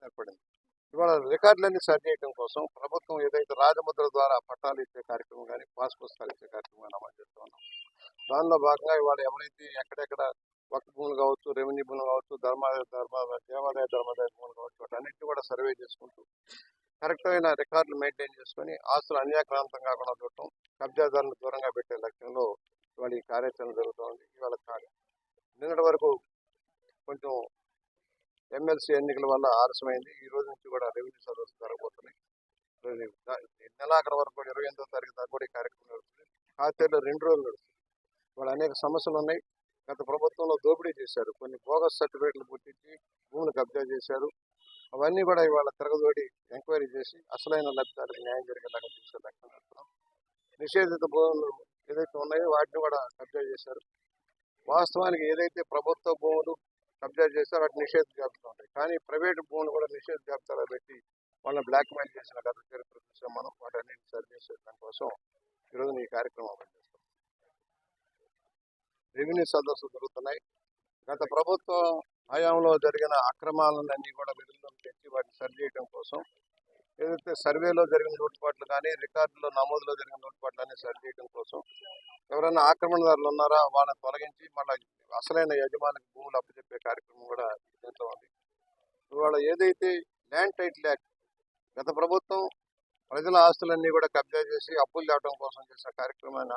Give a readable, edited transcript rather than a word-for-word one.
ఏర్పడింది. ఇవాళ రికార్డులన్నీ సరిచేయడం కోసం ప్రభుత్వం ఏదైతే రాజముద్ర ద్వారా పట్టాలు ఇచ్చే కార్యక్రమం కానీ పాస్ పుస్తకాలు ఇచ్చే కార్యక్రమం కానీ అమలు చేస్తూ ఉన్నాం. దానిలో భాగంగా ఇవాళ ఎవరైతే ఎక్కడెక్కడ వక్ఫ్ భూములు కావచ్చు, రెవెన్యూ భూములు కావచ్చు, దేవాదాయ ధర్మాదాయ భూములు కావచ్చు, వాటన్నిటిని కూడా సర్వే చేసుకుంటూ కరెక్ట్ అయిన రికార్డులు మెయింటైన్ చేసుకుని ఆస్తులు అన్యాక్రాంతం కాకుండా చూడటం, కబ్జాదారులను దూరంగా పెట్టే లక్ష్యంలో ఇవాళ ఈ కార్యాచరణ జరుగుతోంది. ఇవాళ నిన్నటి వరకు కొంచెం ఎమ్మెల్సీ ఎన్నికల వల్ల ఆలస్యమైంది. ఈ రోజు నుంచి కూడా రెవెన్యూ సదస్సు జరగబోతున్నాయి. నెలాఖరు వరకు 28వ తారీఖు దాకా కూడా ఈ కార్యక్రమం జరుగుతుంది. ఖాతాలో 2 రోజులు నడుస్తుంది. ఇవాళ అనేక సమస్యలు ఉన్నాయి. గత ప్రభుత్వంలో దోపిడీ చేశారు, కొన్ని బోగస్ సర్టిఫికేట్లు పుట్టించి భూములు కబ్జా చేశారు. అవన్నీ కూడా ఇవాళ తిరగదోడి ఎంక్వైరీ చేసి అసలైన లబ్ధిదారులకు న్యాయం జరిగేలాగా చూసే లక్ష్యం పెడుతున్నాం. నిషేధిత భూములు ఏదైతే ఉన్నాయో వాటిని కూడా కబ్జా చేశారు. వాస్తవానికి ఏదైతే ప్రభుత్వ భూములు కబ్జా చేశారో వాటి నిషేధ జాబితా ఉంటాయి, కానీ ప్రైవేటు భూములు కూడా నిషేధ జాబితాలో పెట్టి వాళ్ళని బ్లాక్ మెయిల్ చేసిన గత చరిత్ర చూసాం మనం. వాటన్నిటిని సరి చేసే దానికోసం ఈరోజు ఈ కార్యక్రమం అమలు చేస్తాం. రెవెన్యూ సదస్సులు జరుగుతున్నాయి. గత ప్రభుత్వం హయాంలో జరిగిన అక్రమాలన్నీ కూడా వెలుగులోకి తెచ్చి వాటిని సరిచేయడం కోసం ఏదైతే సర్వేలో జరిగిన లోటుపాట్లు కానీ రికార్డులో నమోదులో జరిగిన లోటుపాట్లు అన్ని సరిచేయడం కోసం ఎవరైనా ఆక్రమణదారులు ఉన్నారా వాళ్ళని తొలగించి మళ్ళీ అసలైన యజమానికి భూములు అప్పచెప్పే కార్యక్రమం కూడా దీంట్లో ఉంది. ఇవాళ ఏదైతే ల్యాండ్ టైటిల్ యాక్ట్ గత ప్రభుత్వం ప్రజల ఆస్తులన్నీ కూడా కబ్జా చేసి అప్పులు తేవడం కోసం చేసిన కార్యక్రమాన్ని